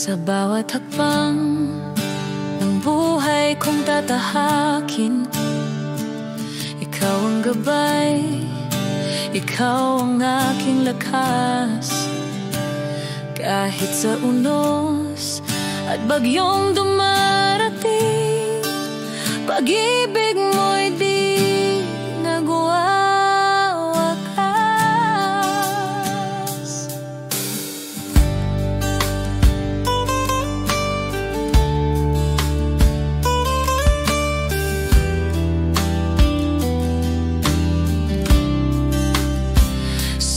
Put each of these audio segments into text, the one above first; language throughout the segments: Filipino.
Sa bawat hakbang ng buhay kong tatahakin, ikaw ang gabay, ikaw ang aking lakas. Kahit sa unos at bagyong dumarating, pag-ibig mo'y di nagwawakas.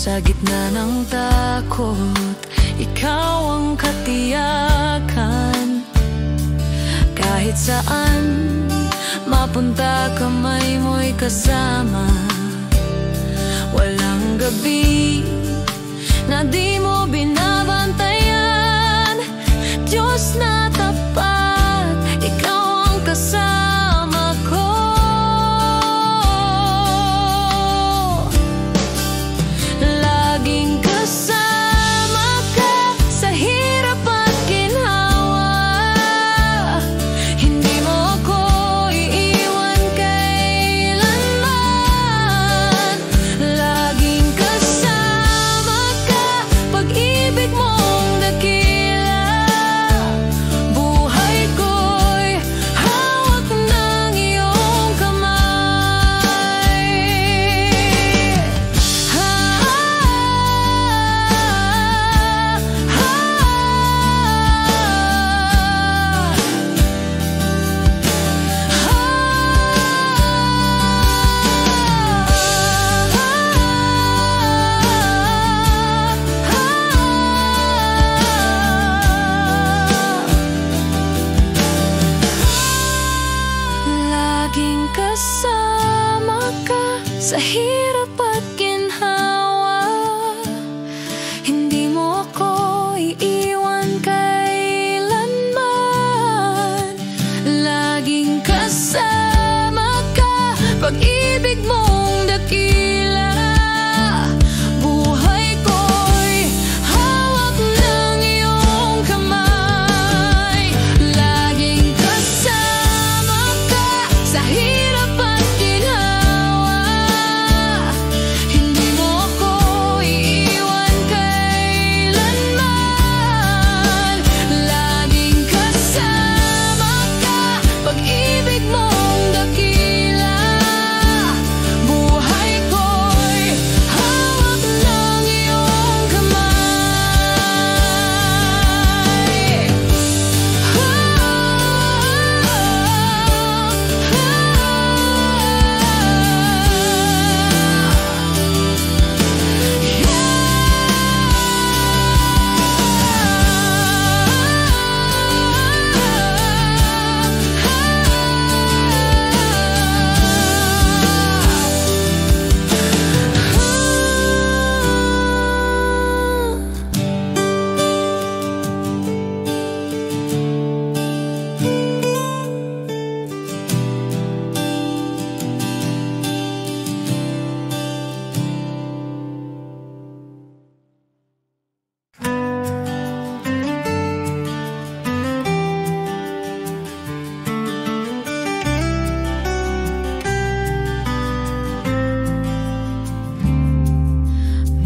Sa gitna ng takot, ikaw ang katiyakan. Kahit saan mapunta, kamay mo'y kasama. Walang gabi na di mo binabantayan. Diyos na tapat, ikaw ang kasama ko. Laging kasama ka sa hirap at ginhawa. Hindi mo ako iiwan kailanman. Laging kasama ka, pag-ibig mong dakila. Buhay ko'y hawak ng iyong kamay. Laging kasama ka sa hirap at ginhawa. Hindi mo ako iiwan kailanman. Laging kasama ka, pag-ibig mong dakila. Buhay ko'y hawak ng iyong kamay. Laging kasama ka sa hirap at ginhawa. Hindi mo ako iiwan kailanman. Laging kasama ka, pag-ibig mong dakila. Buhay ko'y hawak ng iyong kamay.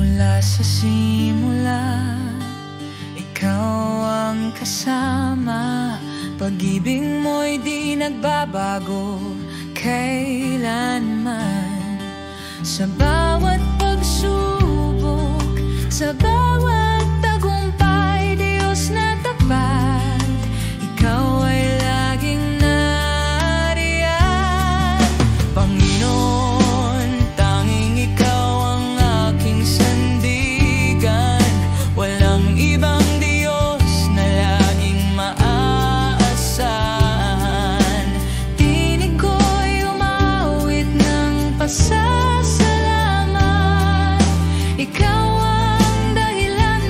Mula sa simula, ikaw ang kasama. Pag-ibig mo'y di nagbabago kailanman. Sa bawat pagsubok, sa bawat tagumpay, Diyos na tapat, ikaw ay laging nariyan. Panginoon, tanging ikaw ang aking sandigan. Walang ibang Diyos na laging maaasahan. Tinig ko'y umawit ng pasasalamat. Ikaw ang dahilan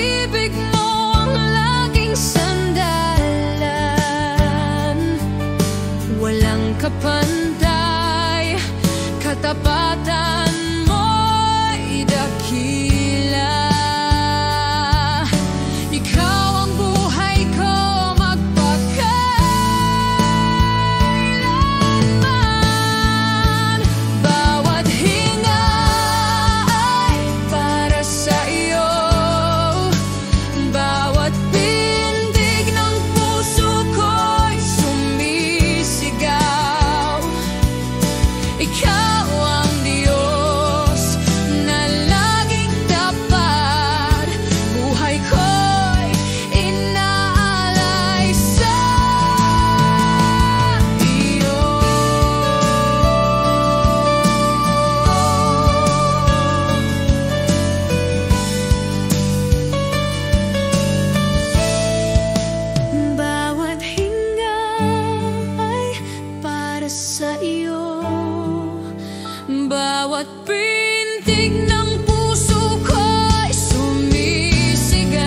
pag-ibig mo ang laging sandalan. Walang kapantay, katapatan mo'y dakila. Ikaw ang buhay ko magpakailanman. Bawat hinga ay para sa iyo, bawat pintig ng puso ko'y sumisigaw. Ikaw ang Diyos na laging tapat, buhay ko'y inaalay sa iyo. Bawat hinga ay para sa iyo, bawat pintig ng puso ko'y sumisigaw.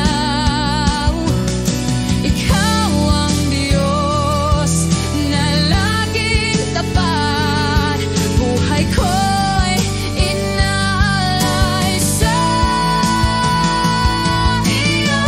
Ikaw ang Diyos na laging tapat, buhay ko'y inaalay sa iyo.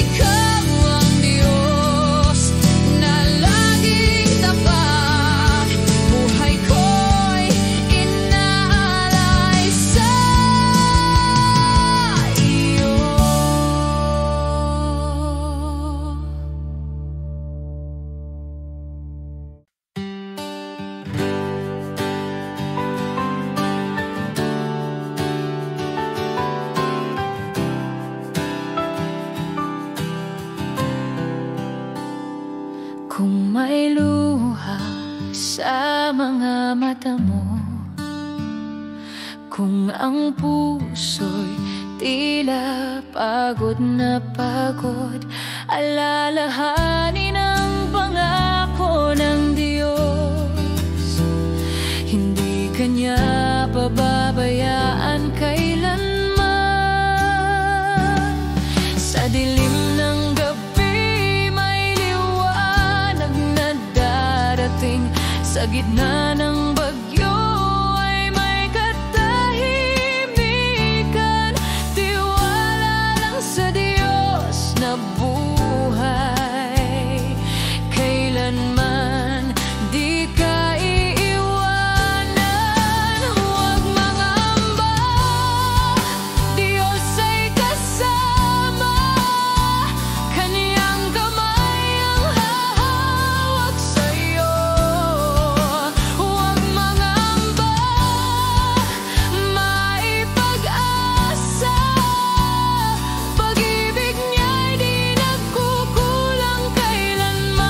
Ikaw ang Diyos na laging tapat, buhay ko'y inaalay sa iyo. Kung may luha sa mga mata mo, kung ang puso'y tila pagod na pagod, alalahanin ang pangako ng Diyos. Hindi kanya pababayaan kailanman. Sa dilim ng gabi may liwanag na darating, sa gitna ng bagyo ay may katahimikan. Tiwala lang sa Diyos na buhay kailanman di ka iiwanan. Huwag mangamba, Diyos ay kasama, Kaniyang kamay ang hahawak sa'yo. Huwag mangamba, may pag-asa, pag-ibig niya'y di nagkukulang kailanman.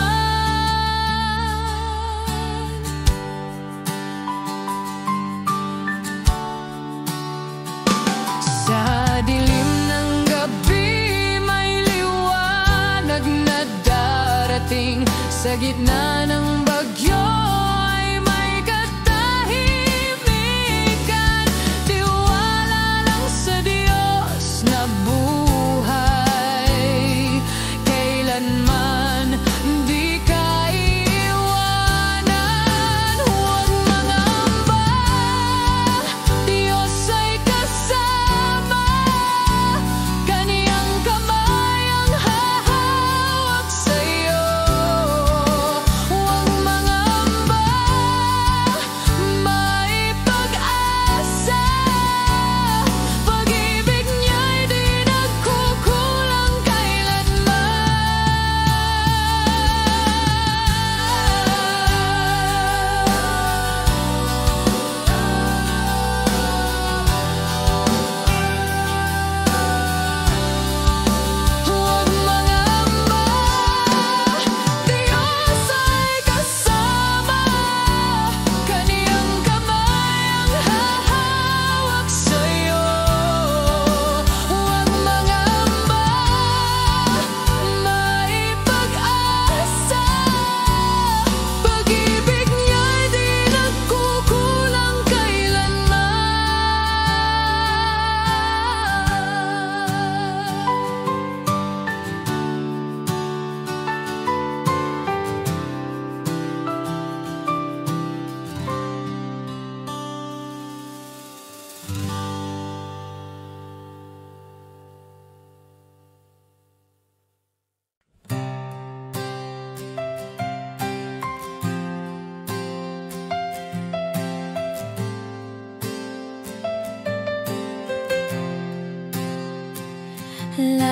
Sa dilim ng gabi may liwanag na darating, sa gitna ng bagyo ay may katahimikan. Tiwala lang sa Diyos na buhay kailanman di ka iiwanan. Huwag mangamba, Diyos ay kasama, Kaniyang kamay ang hahawak sa'yo. Huwag mangamba,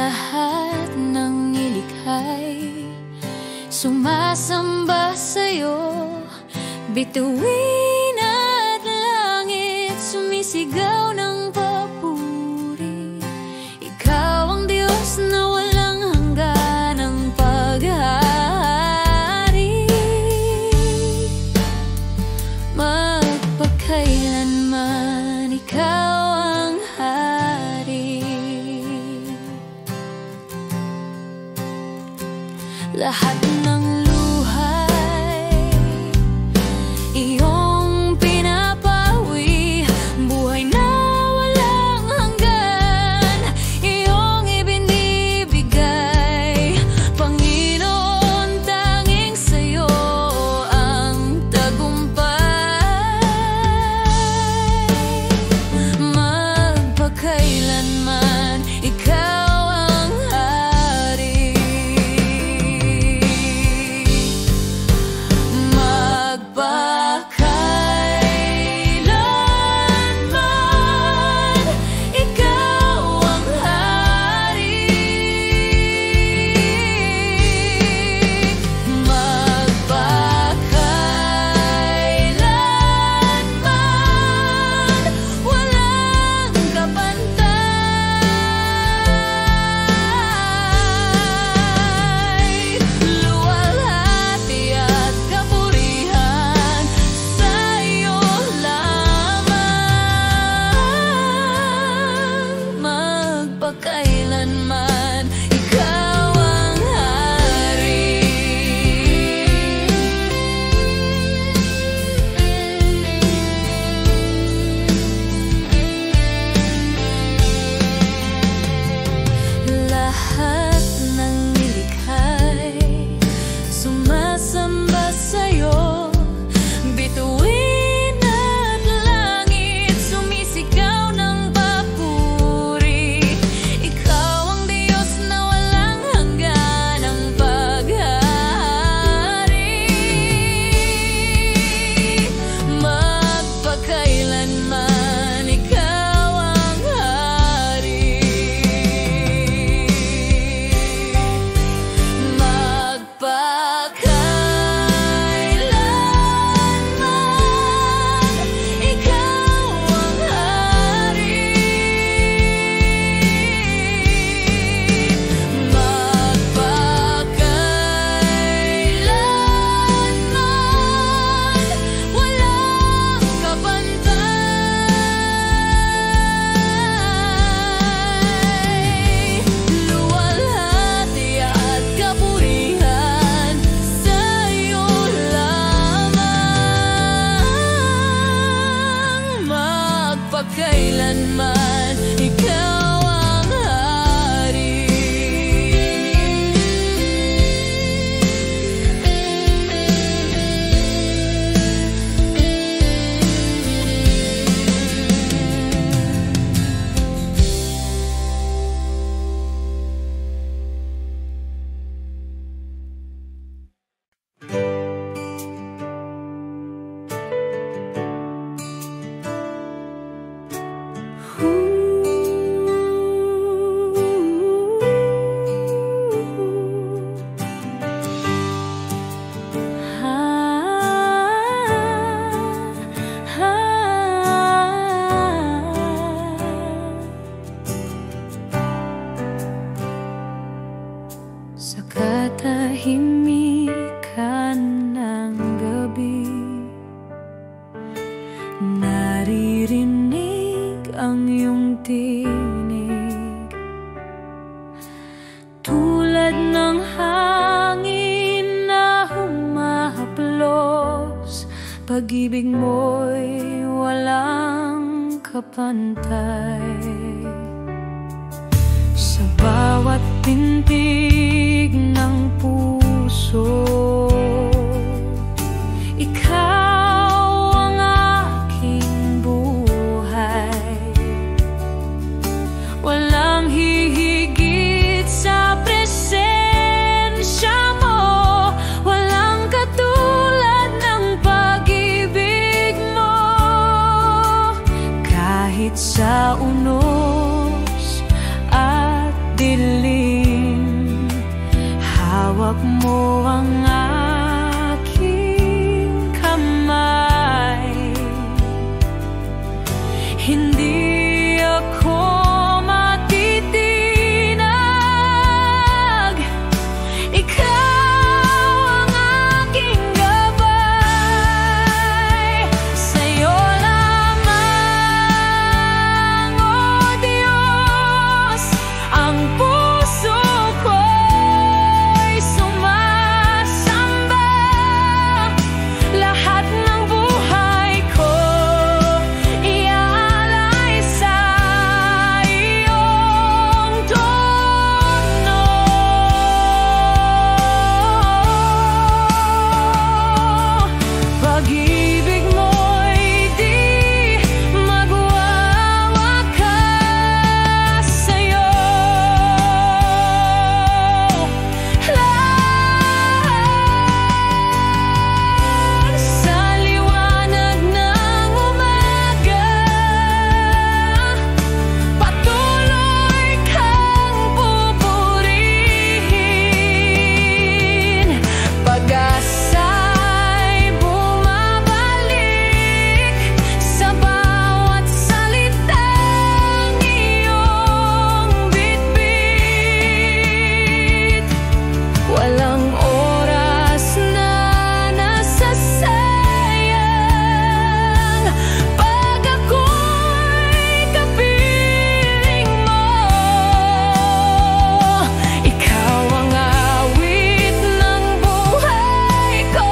Lahat ng nilikhay sumasamba sa'yo. Bituin at langit sumisigaw ng papuri. Ikaw ang Diyos na walang hangganang paghahari. Magpakailanman ikaw ang hari. Lahat ng luhay iyong pinapawi. Buhay na walang hanggan iyong ibinibigay. Panginoon, tanging sa'yo ang tagumpay. Magpakailanman ikaw ang hari. Magpakailanman ikaw ang hari. Magpakailanman walang kapantay. Luwalhati at kapurihan sa'yo lamang. Magpakailanman ikaw ang hari. Lahat ng nilikhay sumasamba sa'yo. Bituin at langit sumisigaw ng papuri. Ikaw ang Diyos na walang hangganang paghahari. Magpakailanman ikaw ang hari. Magpakailanman ikaw ang hari. Magpakailanman walang kapantay. Luwalhati at kapurihan sa'yo lamang. Magpakailanman ikaw ang hari. Sa katahimikan ng gabi, naririnig ang iyong tinig. Tulad ng hangin na humahaplos, pag-ibig mo'y walang kapantay. Sa bawat pintig ng puso, ikaw ang aking buhay. Walang hihigit sa presensya mo. Walang katulad ng pag-ibig mo. Kahit sa unos at dilim, hawak mo ang aking kamay. Hindi ako matitinag, ikaw ang aking gabay. Sa'yo lamang, O Diyos, ang puso ko'y sumasamba. Lahat ng buhay ko iaalay sa iyong trono. Pag-ibig mo'y di magwawakas sa'yo. Lahat sa liwanag ng umaga, patuloy kang pupurihin. Pag-asa'y bumabalik sa bawat salitang iyong bitbit. Walang oras na nasasayang pag ako'y kapiling mo. Ikaw ang awit ng buhay ko,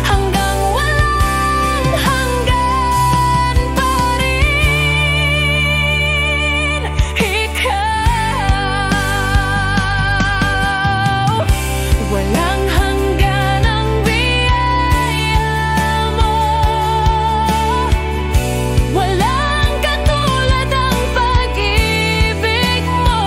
hanggang walang hanggan pa rin. Ikaw, walang hanggan ang biyaya mo. Walang katulad ang pag-ibig mo.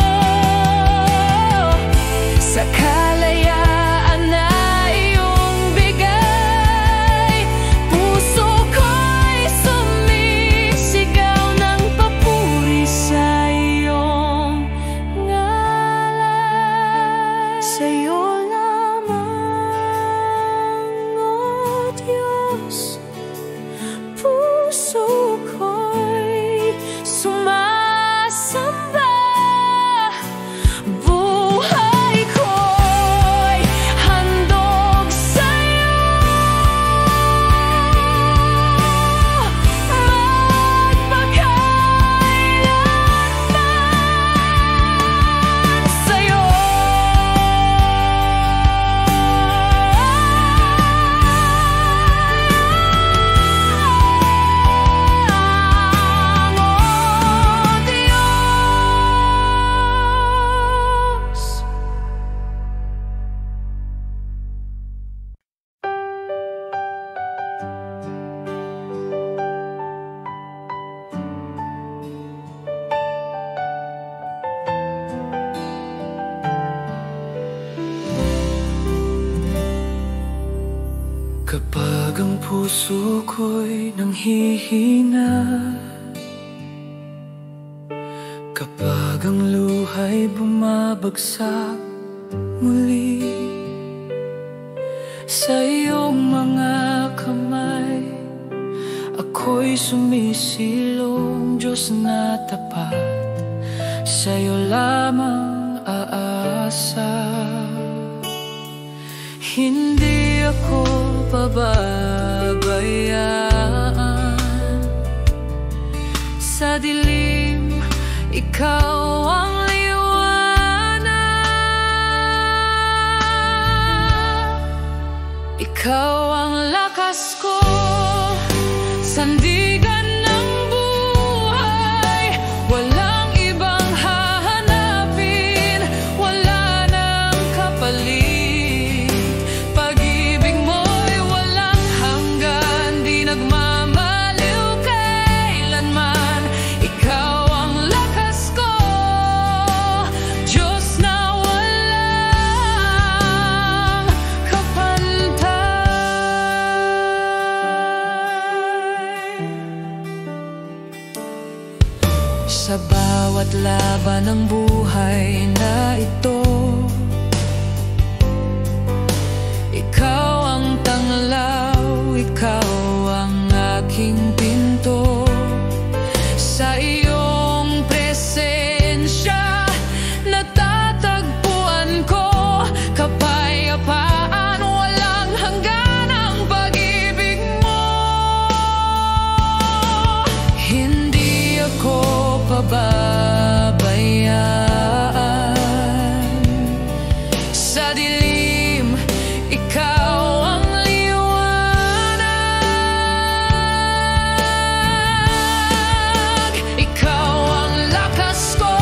Sa kalayaan na iyong bigay, puso ko'y sumisigaw ng papuri sa iyong ngalan. Sa'yo lamang, O Diyos, puso ko'y sumasamba. Buhay ko'y handog sa'yo. Magpakailanman sa'yo. O Diyos. Kapag ang puso ko'y nanghihina, kapag ang luha'y bumabagsak muli, sa iyong mga kamay ako'y sumisilong, Diyos na tapat. Sa'yo lamang aasa, hindi ako pababayaan. Sa dilim, ikaw ang liwanag. Ikaw ang lakas ko, sandigan ng buhay. Walang ibang hahanapin, wala nang kapalit. Pag-ibig mo'y walang hanggan, di nagmamaliw kailanman. Ikaw ang lakas ko, Diyos na walang kapantay. Sa bawat laban ng buhay na ito, sa dilim, ikaw ang liwanag. Ikaw ang lakas ko,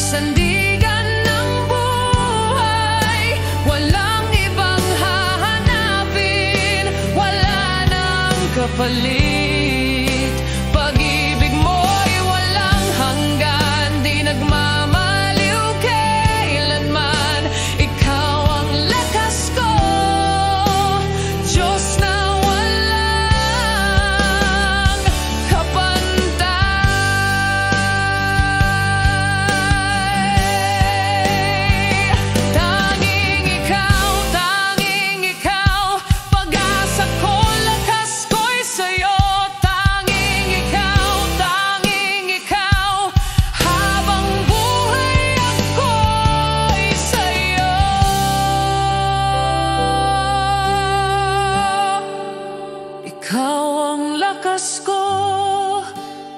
sandigan ng buhay. Walang ibang hahanapin, wala nang kapalit. Pag-ibig mo'y walang hanggan, di nagmamaliw kailanman. Ikaw ang lakas ko, Diyos na walang kapantay. Tanging ikaw, pag-asa ko, lakas ko'y sa'yo. Tanging ikaw, habang buhay ako'y sa'yo. Ikaw ang lakas ko,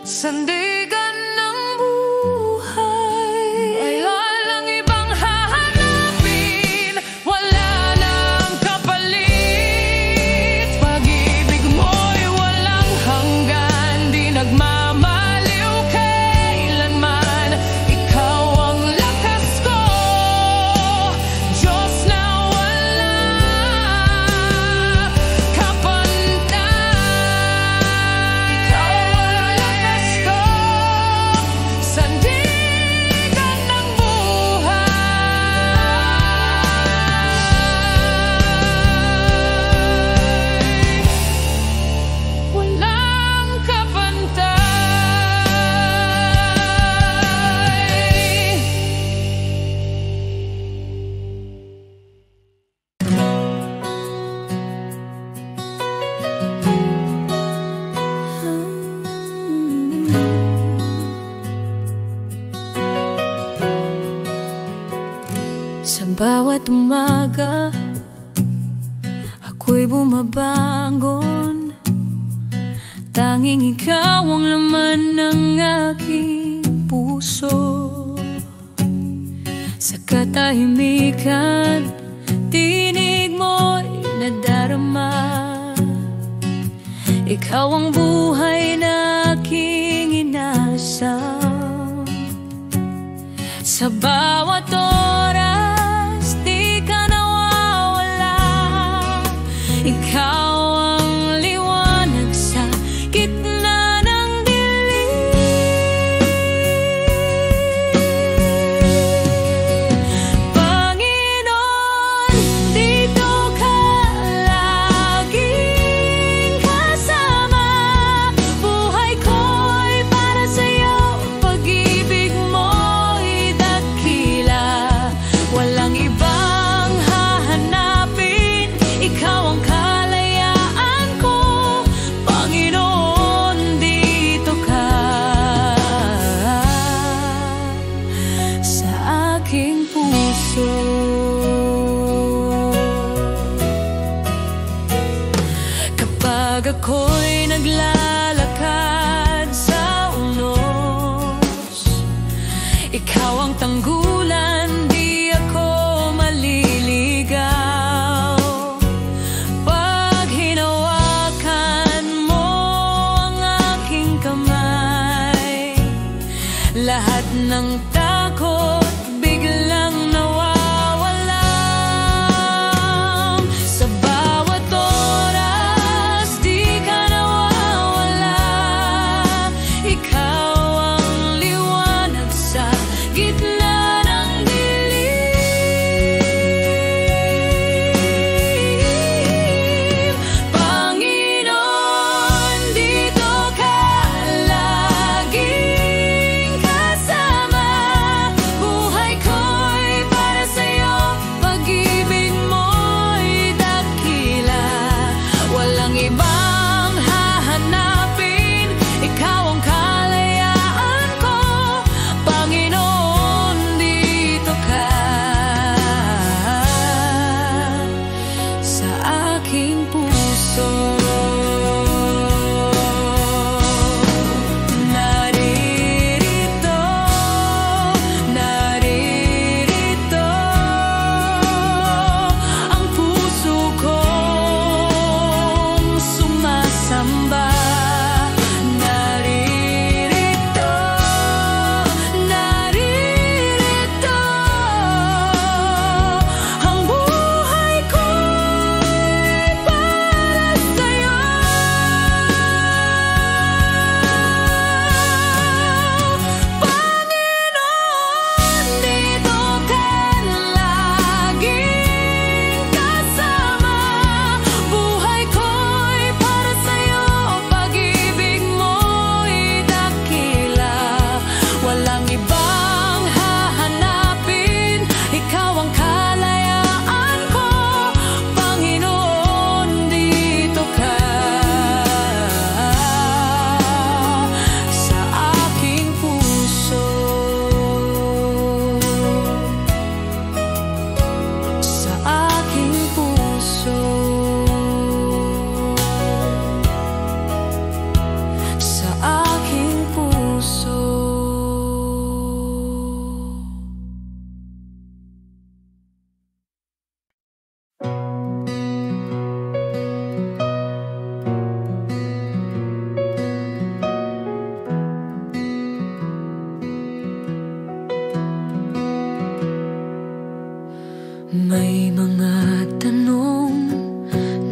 sandigan ng buhay. Ay walang ibang hahanapin, wala nang kapalit. Pag-ibig mo'y walang hanggan, di nagmamaliw kailanman. Ikaw ang lakas ko, Diyos na walang kapantay. Ikaw ang lakas ko, sandigan ng buhay. Walang kapantay. Sa bawat umaga, ako'y bumabangon. Tanging ikaw ang laman ng aking puso. Sa katahimikan, tinig mo'y nadarama. Ikaw ang buhay na aking inasam. Sa bawat oras, di ka nawawala. Ikaw ang liwanag sa gitna ng dilim. Panginoon, dito ka laging kasama. Buhay ko'y para sa'yo, pag-ibig mo'y dakila. May mga tanong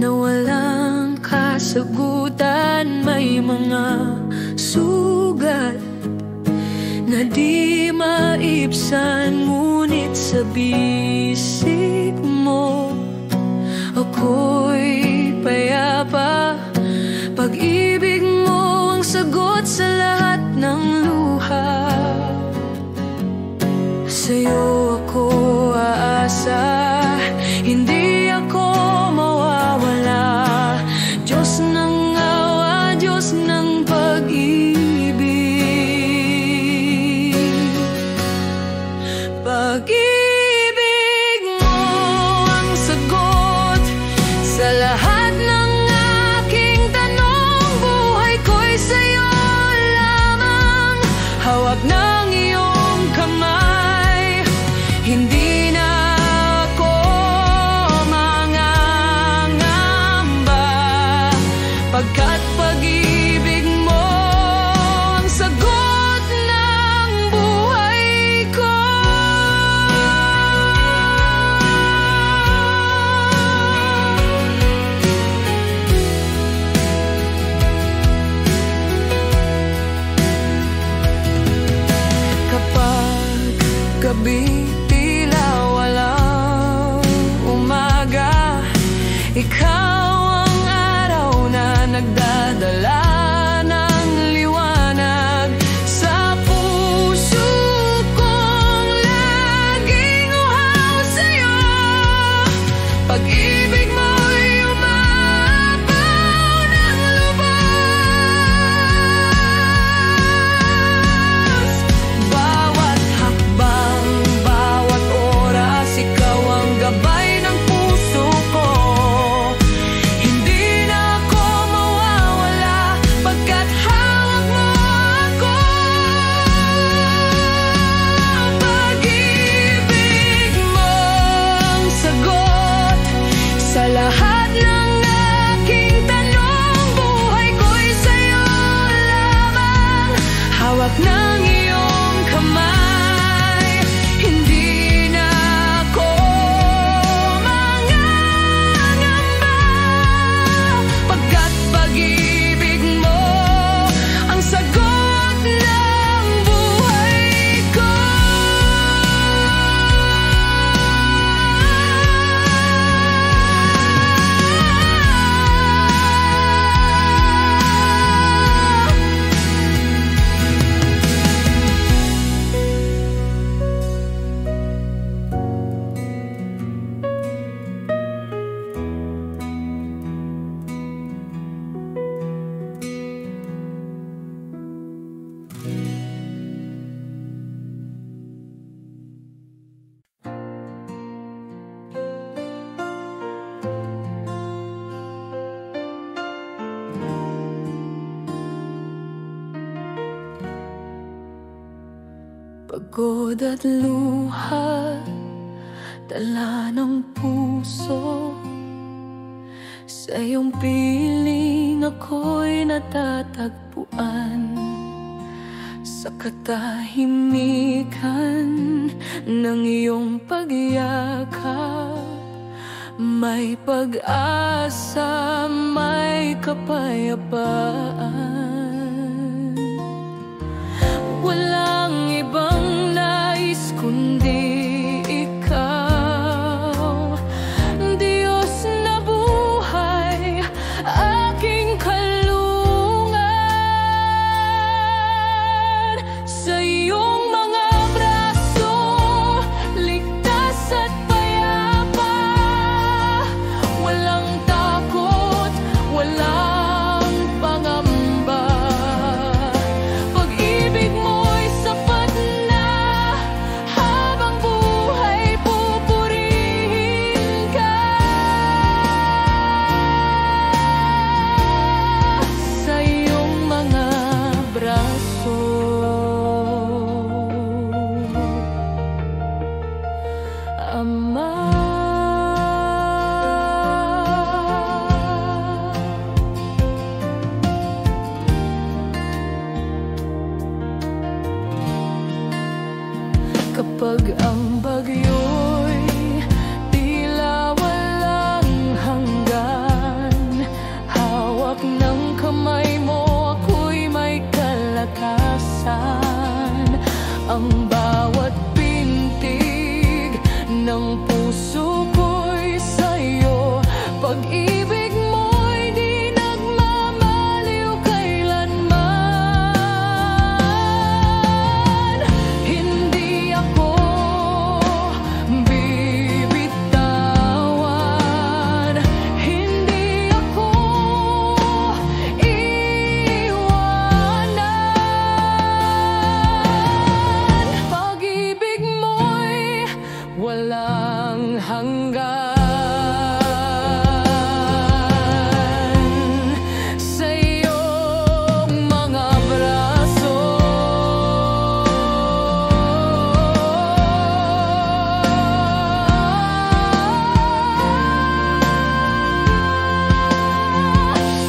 na walang kasagutan, may mga sugat na di maibsan, ngunit sa bisig mo ako'y payapa. Pag-ibig mo ang sagot sa lahat ng luha. Sa'yo ako aasa, hindi ako mawawala. Diyos ng awa, Diyos ng pag-ibig. Pag-ibig mo ang sagot sa lahat ng aking tanong. Buhay ko'y sa'yo lamang, hawak ng iyong kamay. Hindi na ako mangangamba, pagkat pag-ibig mo ang sagot ng buhay ko. Kapag gabi ikaw ang araw na nagdadala ng liwanag sa puso kong laging uhaw sa'yo. Pag-ibig mo'y umapaw ng lubos. Bawat hakbang, bawat oras, ikaw ang gabay ng puso ko. Lahat ng aking tanong, buhay ko'y sa'yo lamang, hawak ng iyong kamay. Hindi na ako mangangamba, pagkat pag-ibig mo ang sagot ng buhay ko. Pagod at luha, dala ng puso, sa iyong piling ako'y natatagpuan. Sa katahimikan ng iyong pagyakap, may pag-asa, may kapayapaan. Walang ibang nais kundi ikaw, Diyos na buhay, aking kalungan. Sa iyong mga braso, ligtas at payapa, walang takot, walang pangamba. Pag-ibig mo'y sapat na, habang buhay pupurihin ka. Sa iyong mga braso, Ama. Kapag ang bagyo'y puso ko'y sa'yo. Pag-ibig mo'y di nagmamaliw kailanman. Hindi ako bibitawan, hindi ako iwanan. Pag-ibig mo'y walang hanggan. Sa iyong mga braso,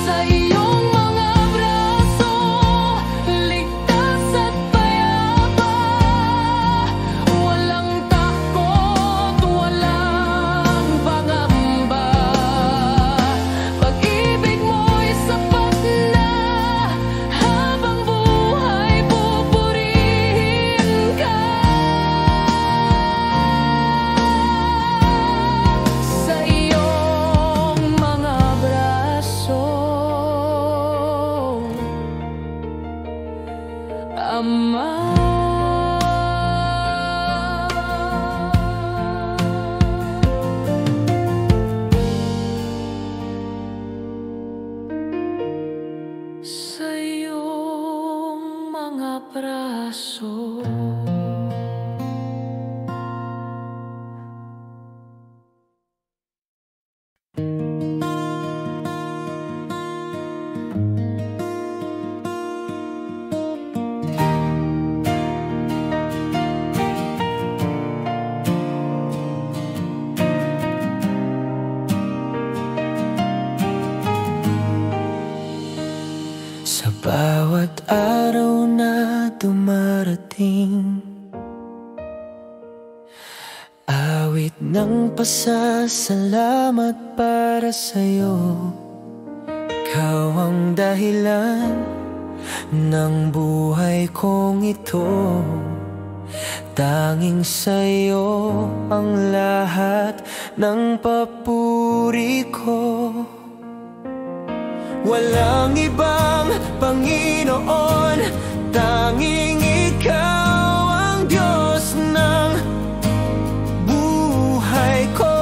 sa iyong mga braso, ligtas at payapa. Walang takot, walang pangamba. Pag-ibig mo'y sapat na habang buhay pupurihin ka. Sa iyong mga braso, Ama. Sa iyong mga braso. Sa bawat araw na dumarating, awit ng pasasalamat para sa'yo. Ikaw ang dahilan ng buhay kong ito. Tanging sa'yo ang lahat ng papuri ko. Walang ibang Panginoon, tanging ikaw ang Diyos ng buhay ko.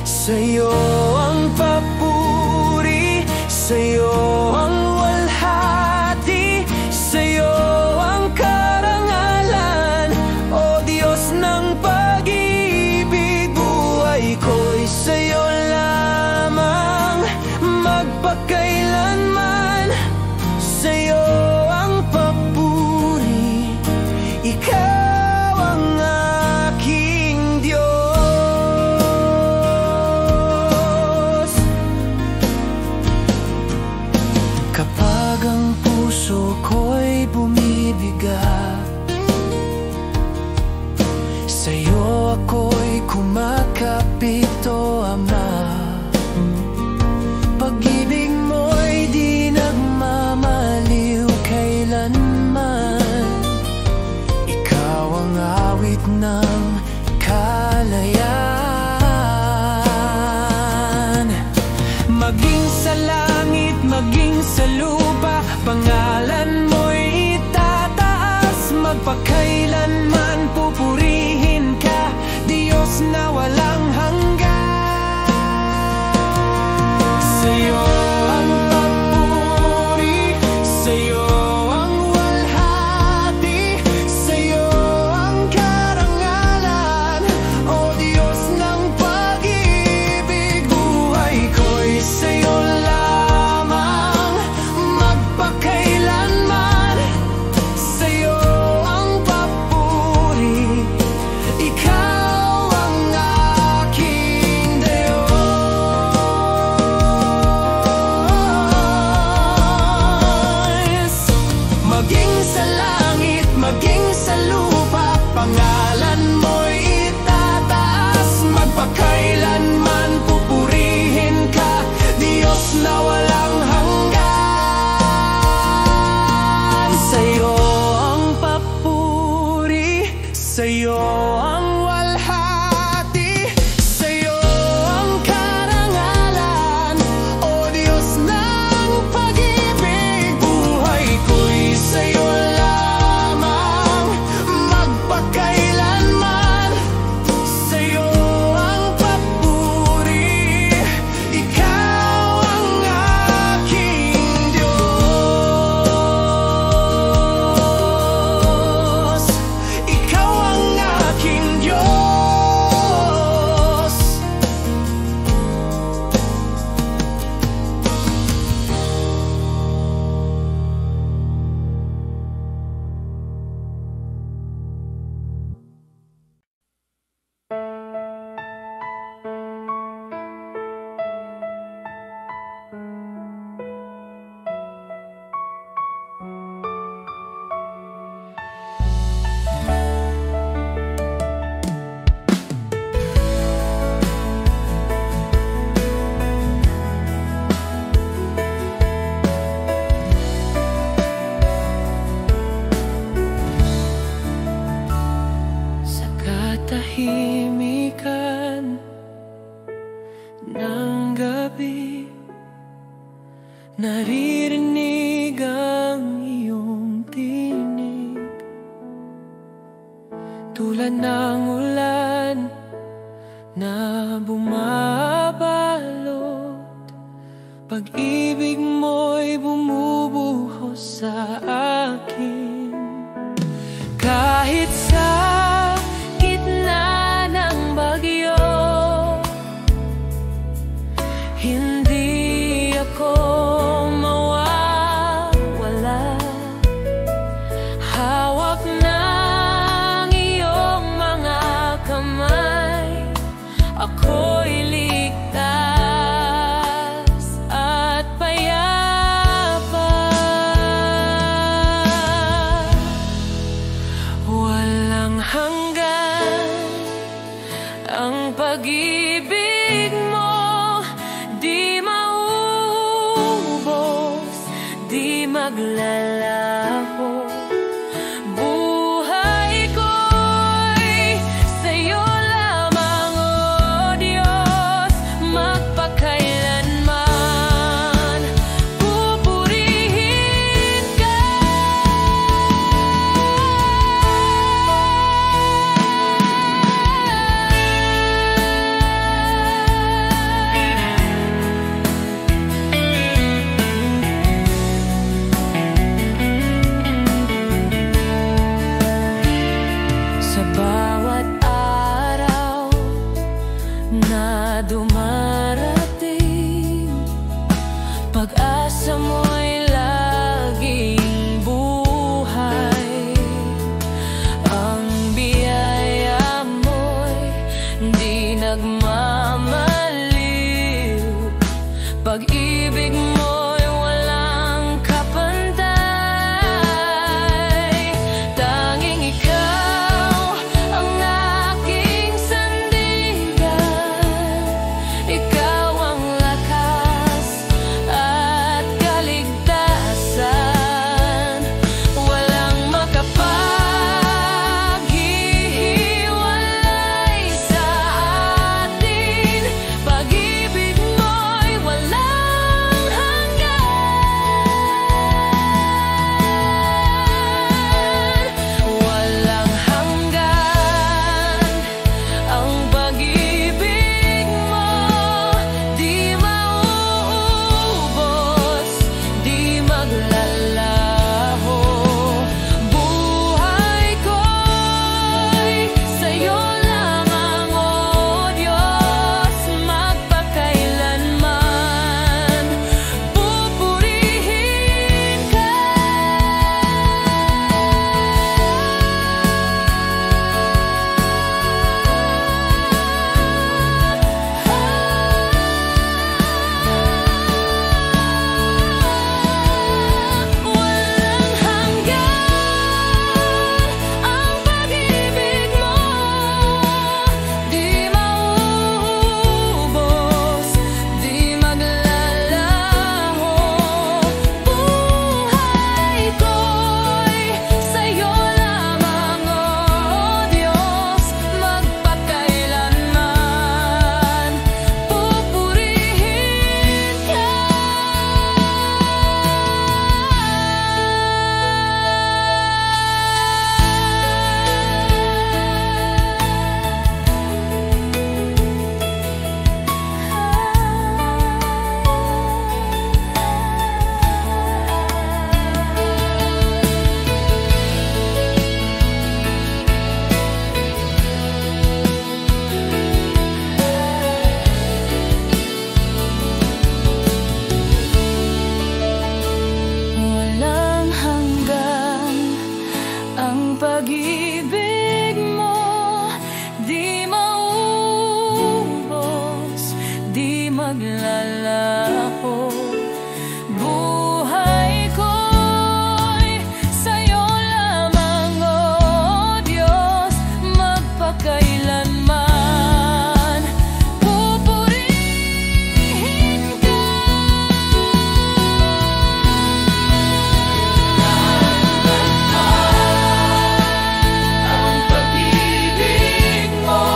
Sa'yo ang papuri, sa'yo ang walhati, sa'yo ang karangalan, O Diyos ng pag-ibig. Buhay ko'y sa'yo lamang magpakailanman. Sa'yo ang papuri, ikaw ang aking Diyos. Kapag ang puso ko'y bumibigat, sa'yo ako'y kumakapit, O Ama. Pag-ibig mo'y di nagmamaliw kailanman. Ikaw ang awit ng kalayaan. Maging sa langit, maging sa lupa, pangalan mo'y itataas. Magpakailanman pupurihin ka, Diyos na walang hanggan. Sa'yo ang papuri, sa'yo ang walhati, sa'yo ang karangalan, O Diyos katahimikan ng gabi, naririnig ang iyong tinig, tulad ng ulan na bumabalot. Pag-ibig mo'y bumubuhos sa akin. Kahit sa gitna ng bagyo, hindi ako mawawala. Hawak ng iyong mga kamay, ako'y ligtas at payapa. Walang hanggan ang pag-ibig mo, di maubos, di maglalaho. Buhay ko'y sa'yo lamang, O Diyos, magpakailanman. Pupurihin ka. Sa bawat araw na dumarating, pag-asa mo'y laging buhay. Ang biyaya mo'y di nagmamaliw. Pag-ibig mo'y walang kapantay. Tanging ikaw ang aking sandigan. Ikaw ang lakas at kaligtasan. Walang makapaghihiwalay sa atin. Pag-ibig mo'y walang hanggan. Walang hanggan ang pag-ibig mo, di mauubos, di maglalaho. Buhay ko'y sa'yo lamang, O Diyos, magpakailanman. Pupurihin ka. Walang hanggan ang pag-ibig mo, di mauubos, di maglalaho. Buhay ko'y sa'yo lamang, O Diyos, magpakailanman. Pupurihin ka. Walang hanggan ang pag-ibig mo, di mauubos, di maglalaho. Buhay ko'y sa'yo lamang, O Diyos, magpakailanman. Pupurihin ka. Ang pag-ibig mo,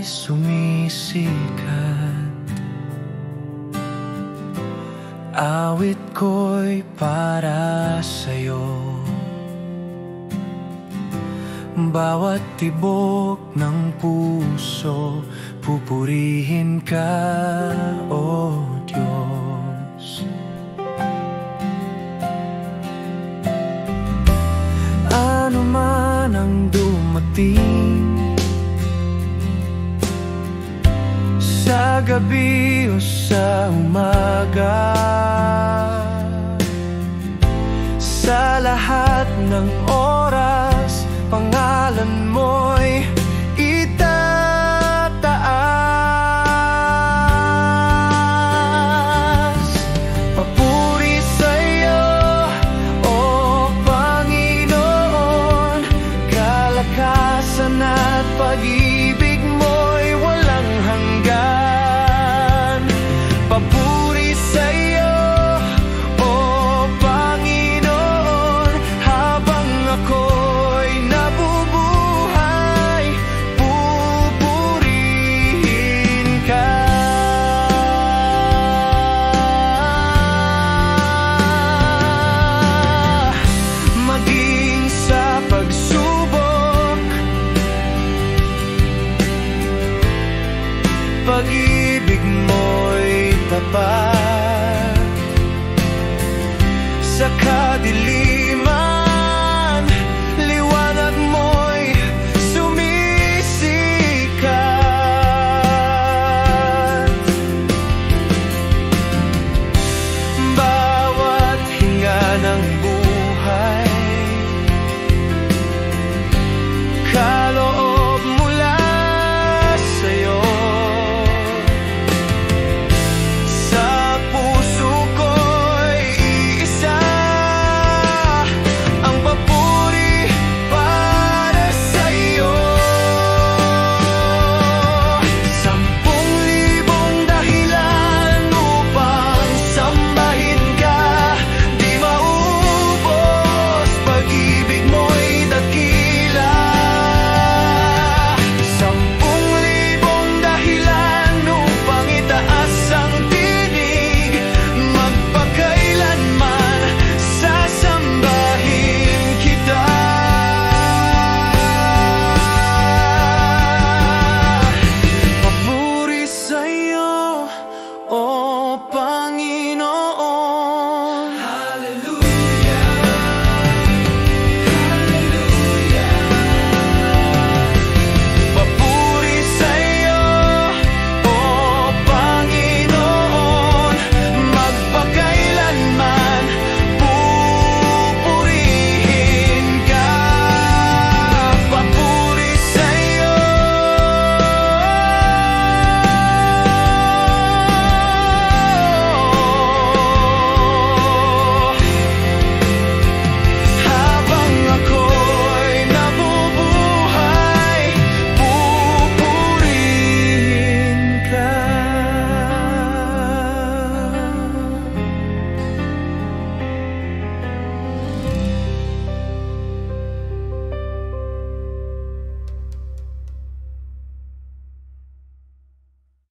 ay sumisikat. Awit ko'y para sa'yo. Bawat tibok ng puso, pupurihin ka, O Diyos. Ano man ang dumating, sa gabi o sa umaga, sa lahat ng oras, pangalan mo'y itataas. Papuri sa'yo, O Panginoon, kalakasan at pag-ibig mo'y walang hanggan. Papuri sa'yo, O Panginoon, habang ako'y nabubuhay, pupurihin ka. Maging sa pagsubok, pag